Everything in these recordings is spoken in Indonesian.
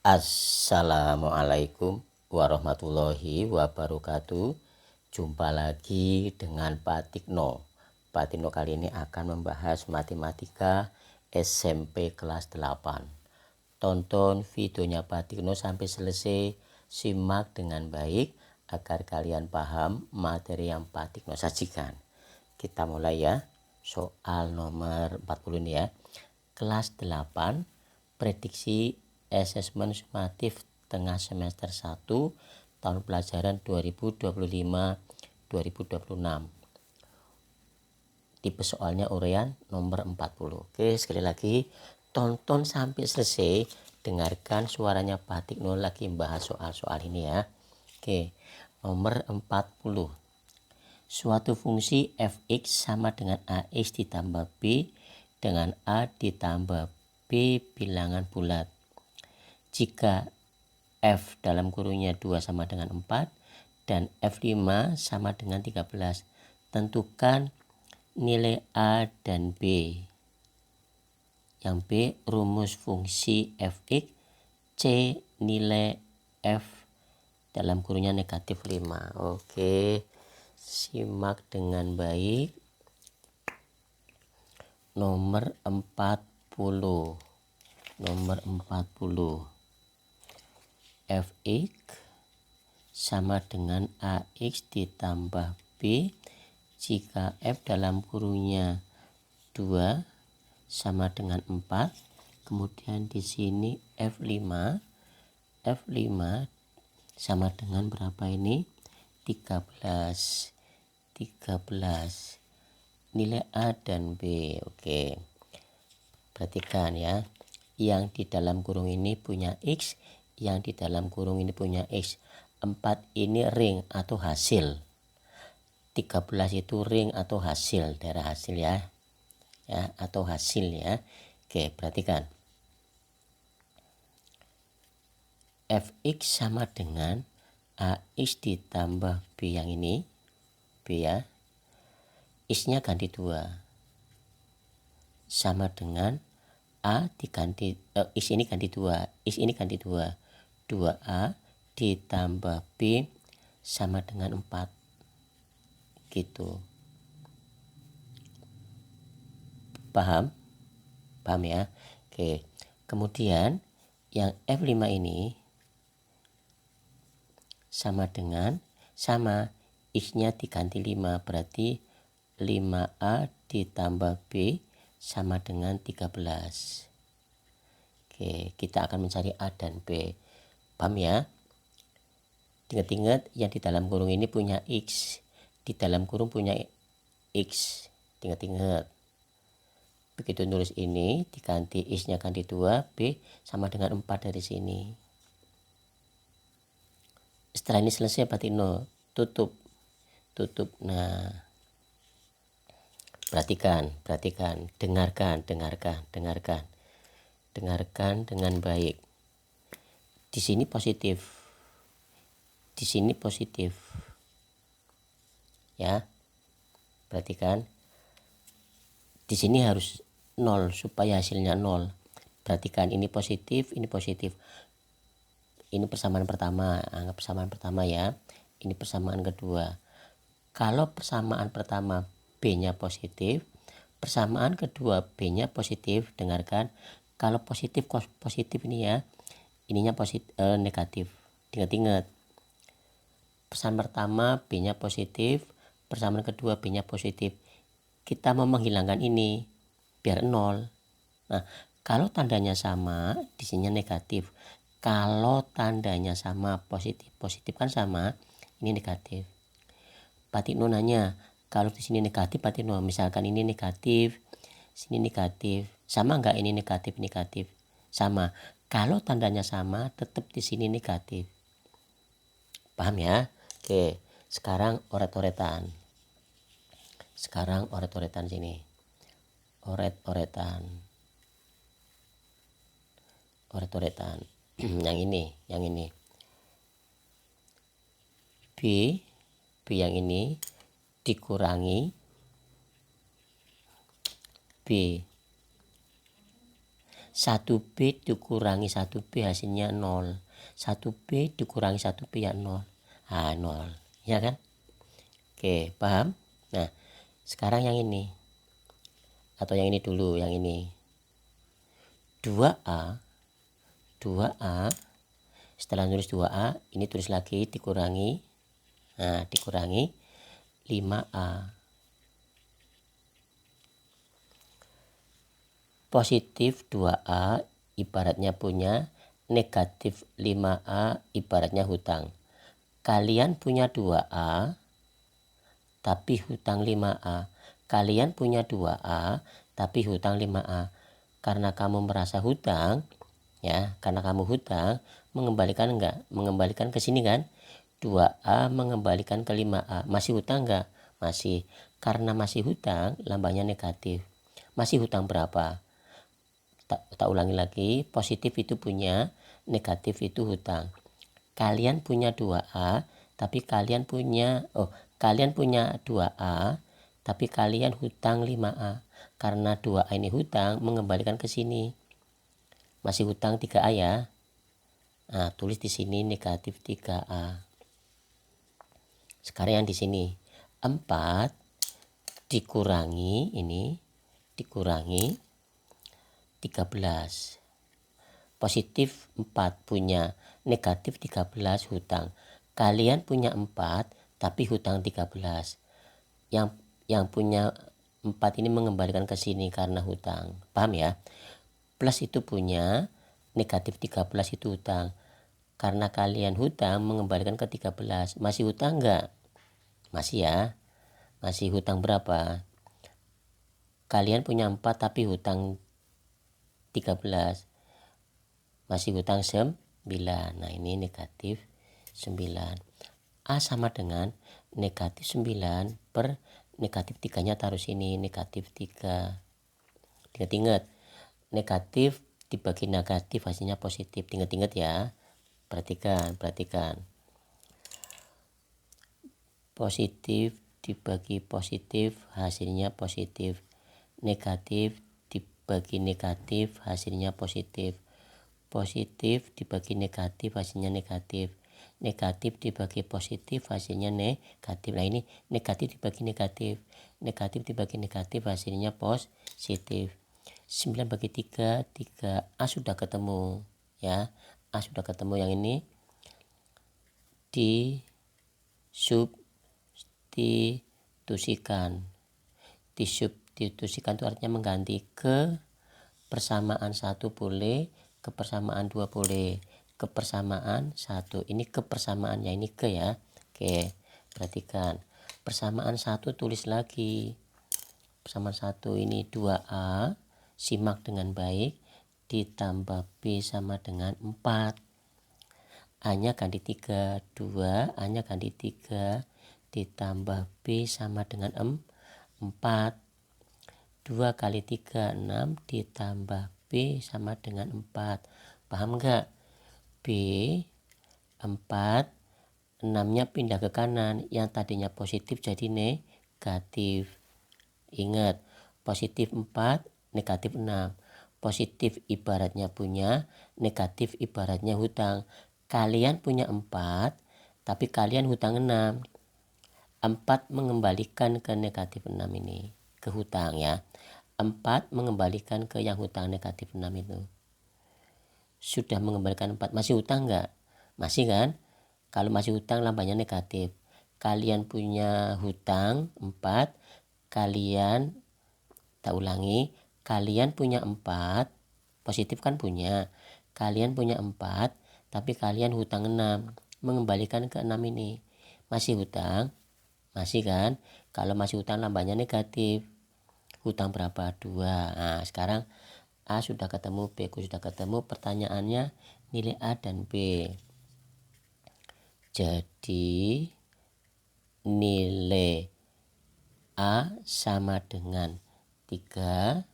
Assalamualaikum warahmatullahi wabarakatuh. Jumpa lagi dengan Pak Tikno. Pak Tikno kali ini akan membahas matematika SMP kelas 8. Tonton videonya Pak Tikno sampai selesai, simak dengan baik agar kalian paham materi yang Pak Tikno sajikan. Kita mulai ya. Soal nomor 40 ini ya. Kelas 8, prediksi asesmen sumatif tengah semester 1 tahun pelajaran 2025-2026. Tipe soalnya urean nomor 40. Oke, sekali lagi tonton sampai selesai, dengarkan suaranya Pak Tikno lagi membahas soal-soal ini ya. Oke, nomor 40. Suatu fungsi fx sama dengan ax ditambah b dengan a ditambah b bilangan bulat. Jika f dalam kurungnya 2 sama dengan 4 dan f5 sama dengan 13, tentukan nilai a dan b. Yang b rumus fungsi fx, c nilai f dalam kurungnya negatif 5. Oke, simak dengan baik. Nomor 40. Fx sama dengan ax ditambah b jika f dalam kurungnya 2 sama dengan 4. Kemudian di sini F5 sama dengan berapa ini? 13. Nilai A dan B. Oke. Perhatikan ya. Yang di dalam kurung ini punya X, yang di dalam kurung ini punya X. 4 ini ring atau hasil. 13 itu ring atau hasil, daerah hasil ya. Ya, atau hasil ya. Oke, perhatikan. Fx sama dengan ax ditambah b yang ini. B ya. X-nya ganti 2. Sama dengan A diganti X ini ganti 2. X ini ganti 2. 2A ditambah B sama dengan 4. Gitu. Paham? Paham ya? Oke. Kemudian yang F5 ini sama dengan X-nya diganti 5, berarti 5A ditambah B sama dengan 13. Oke, kita akan mencari A dan B. Paham ya? Ingat-ingat yang di dalam kurung ini punya X, di dalam kurung punya X. Ingat-ingat. Begitu nulis ini, diganti X-nya ganti 2, B sama dengan 4 dari sini. Setelah ini selesai Pak Tino, tutup. Nah, perhatikan, dengarkan dengan baik. Di sini positif, ya. Perhatikan, di sini harus 0 supaya hasilnya 0. Perhatikan, ini positif. Ini persamaan pertama, anggap persamaan pertama ya. Ini persamaan kedua. Kalau persamaan pertama B-nya positif, persamaan kedua B-nya positif. Dengarkan, kalau positif ini ya, ininya negatif. Ingat-ingat, persamaan pertama B-nya positif, persamaan kedua B-nya positif. Kita mau menghilangkan ini biar 0. Nah, kalau tandanya sama, di sini negatif. Kalau tandanya sama, positif kan sama, ini negatif. Pak Tikno nanya, kalau di sini negatif, Pak Tikno, misalkan ini negatif, sini negatif, sama nggak ini negatif? Sama. Kalau tandanya sama, tetap di sini negatif. Paham ya? Oke, sekarang oret-oretan. Sini. Oret-oretan. yang ini. B yang ini dikurangi B 1B dikurangi 1B hasilnya 0. 1B dikurangi 1B ya 0. 0. Ya kan? Oke, paham? Nah, sekarang yang ini. Atau yang ini dulu, yang ini. 2A. Setelah nulis 2A, ini tulis lagi dikurangi. Nah, dikurangi 5A. Positif 2A ibaratnya punya, negatif 5A ibaratnya hutang. Kalian punya 2A tapi hutang 5A. Kalian punya 2A tapi hutang 5A. Karena kamu merasa hutang, ya, karena kamu hutang, mengembalikan enggak? Mengembalikan ke sini kan? 2A mengembalikan ke 5A. Masih hutang enggak? Masih. Karena masih hutang, lambangnya negatif. Masih hutang berapa? Tak ulangi lagi, positif itu punya, negatif itu hutang. Kalian punya 2A, tapi kalian punya 2A, tapi kalian hutang 5A. Karena 2A ini hutang, mengembalikan ke sini. Masih hutang 3A ya. Nah, tulis di sini negatif 3A. Sekarang yang di sini 4 dikurangi ini, dikurangi 13. Positif 4 punya, negatif 13 hutang. Kalian punya 4 tapi hutang 13. Yang punya 4 ini mengembalikan ke sini karena hutang. Paham ya? Plus itu punya, negatif 13 itu hutang. Karena kalian hutang mengembalikan ke 13. Masih hutang enggak? Masih ya. Masih hutang berapa? Kalian punya 4 tapi hutang 13. Masih hutang 9. Nah, ini negatif 9. A sama dengan negatif 9 per negatif 3-nya taruh sini, negatif 3. Ingat-ingat, negatif dibagi negatif hasilnya positif. Ingat-ingat ya. Perhatikan. Positif dibagi positif hasilnya positif. Negatif dibagi negatif hasilnya positif. Positif dibagi negatif hasilnya negatif. Negatif dibagi positif hasilnya negatif. Nah, ini negatif dibagi negatif. Negatif dibagi negatif hasilnya positif. 9 bagi 3, 3. A sudah ketemu ya. A sudah ketemu. Yang ini disubstitusikan. Disubstitusikan itu artinya mengganti. Ke persamaan 1 boleh, ke persamaan 2 boleh, ke persamaan 1. Ini ke persamaannya, ini ke ya. Oke, perhatikan. Persamaan 1 tulis lagi. Persamaan 1 ini 2A, simak dengan baik, ditambah B sama dengan 4. A-nya ganti 3, 2, A-nya ganti 3, ditambah B sama dengan 4. 2 kali 3, 6, ditambah B sama dengan 4. Paham enggak? B, 4, 6-nya pindah ke kanan. Yang tadinya positif jadi negatif. Ingat, positif 4, negatif 6. Positif ibaratnya punya, negatif ibaratnya hutang. Kalian punya 4, tapi kalian hutang 6. 4 mengembalikan ke negatif 6 ini, ke hutang ya. 4 mengembalikan ke yang hutang negatif 6 itu. Sudah mengembalikan 4. Masih hutang enggak? Masih kan? Kalau masih hutang lambangnya negatif. Kalian punya hutang 4. Kalian, tak ulangi, kalian punya 4. Positif kan punya. Kalian punya 4. Tapi kalian hutang 6. Mengembalikan ke 6 ini. Masih hutang? Masih kan? Kalau masih hutang lambangnya negatif. Hutang berapa? 2. Nah, sekarang A sudah ketemu, B sudah ketemu. Pertanyaannya nilai A dan B. Jadi nilai A sama dengan 3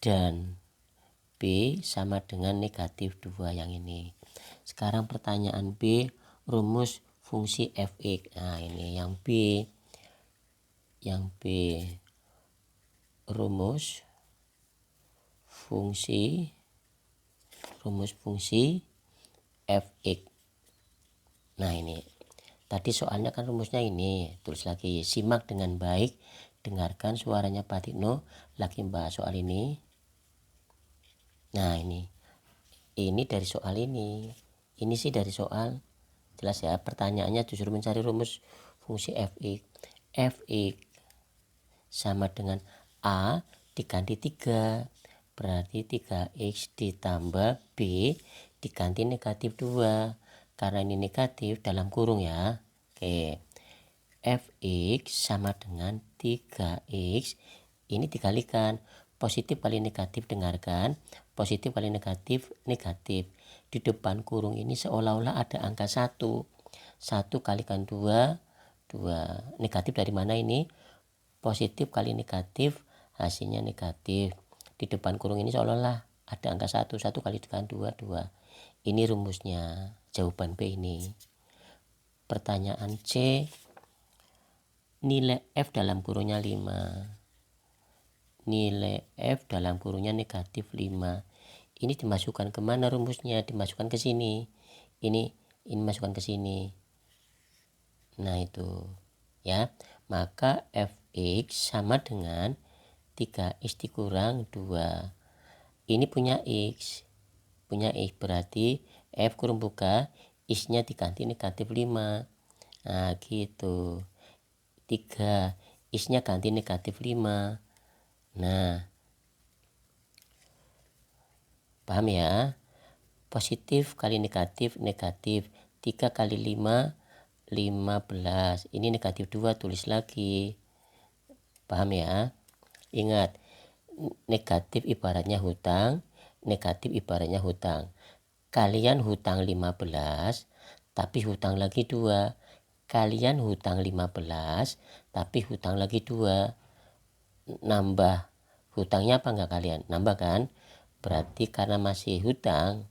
dan B sama dengan negatif 2 yang ini. Sekarang pertanyaan B, rumus fungsi fx. Nah, ini yang B. Yang B, rumus fungsi fx. Nah ini tadi soalnya kan rumusnya ini, tulis lagi. Simak dengan baik, dengarkan suaranya Pak Tikno lagi bahas soal ini. Nah ini dari soal ini sih dari soal, jelas ya. Pertanyaannya disuruh mencari rumus fungsi fx. Fx sama dengan A diganti 3, berarti 3x ditambah B diganti negatif 2. Karena ini negatif dalam kurung ya. Oke, fx sama dengan 3x, ini dikalikan positif kali negatif, dengarkan, positif kali negatif, negatif. Di depan kurung ini seolah-olah ada angka 1 kalikan 2, negatif dari mana ini? Positif kali negatif hasilnya negatif. Di depan kurung ini seolah-olah ada angka 1 kali dengan 2. Ini rumusnya, jawaban B ini. Pertanyaan C, nilai F dalam kurungnya 5. Nilai F dalam kurungnya negatif 5. Ini dimasukkan kemana rumusnya? Dimasukkan ke sini. Ini masukkan ke sini. Nah itu ya. Maka fx sama dengan 3x dikurang 2. Ini punya x. Berarti f kurung buka, x-nya diganti negatif 5. Nah gitu. 3, x-nya ganti negatif 5. Nah, paham ya? Positif kali negatif, negatif. 3 kali 5, 15. Ini negatif 2, tulis lagi. Paham ya? Ingat, negatif ibaratnya hutang, negatif ibaratnya hutang. Kalian hutang 15, tapi hutang lagi 2. Kalian hutang 15, tapi hutang lagi 2. Nambah hutangnya apa enggak kalian? Nambah kan? Berarti karena masih hutang,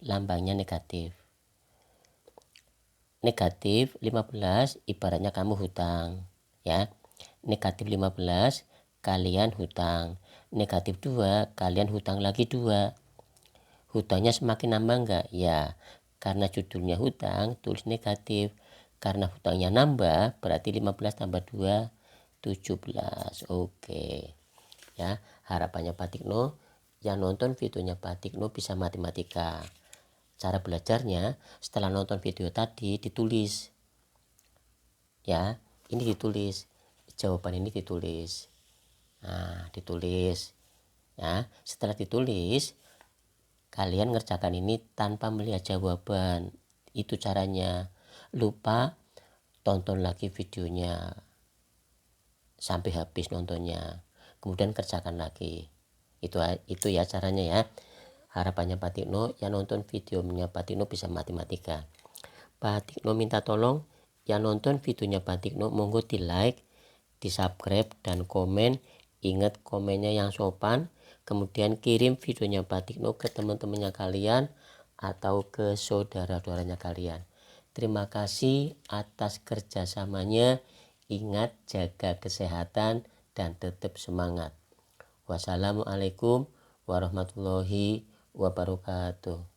lambangnya negatif. Negatif 15 ibaratnya kamu hutang ya. Negatif 15 kalian hutang. Negatif 2 kalian hutang lagi 2. Hutangnya semakin nambah enggak? Ya, karena judulnya hutang, tulis negatif. Karena hutangnya nambah, berarti 15 tambah 2, 17. Oke. Ya, harapannya Pak Tikno yang nonton videonya Pak Tikno bisa matematika. Cara belajarnya, setelah nonton video tadi ditulis. Ya, ini ditulis. Jawaban ini ditulis. Nah, ditulis. Ya, setelah ditulis, kalian ngerjakan ini tanpa melihat jawaban. Itu caranya. Lupa, tonton lagi videonya sampai habis nontonnya. Kemudian kerjakan lagi. Itu ya caranya ya. Harapannya Pak Tikno yang nonton videonya Pak Tikno bisa matematika. Pak Tikno minta tolong yang nonton videonya Pak Tikno monggo di like, di subscribe dan komen. Ingat komennya yang sopan. Kemudian kirim videonya Pak Tikno ke teman-temannya kalian atau ke saudara-saudaranya kalian. Terima kasih atas kerjasamanya. Ingat jaga kesehatan dan tetap semangat. Wassalamualaikum warahmatullahi wabarakatuh.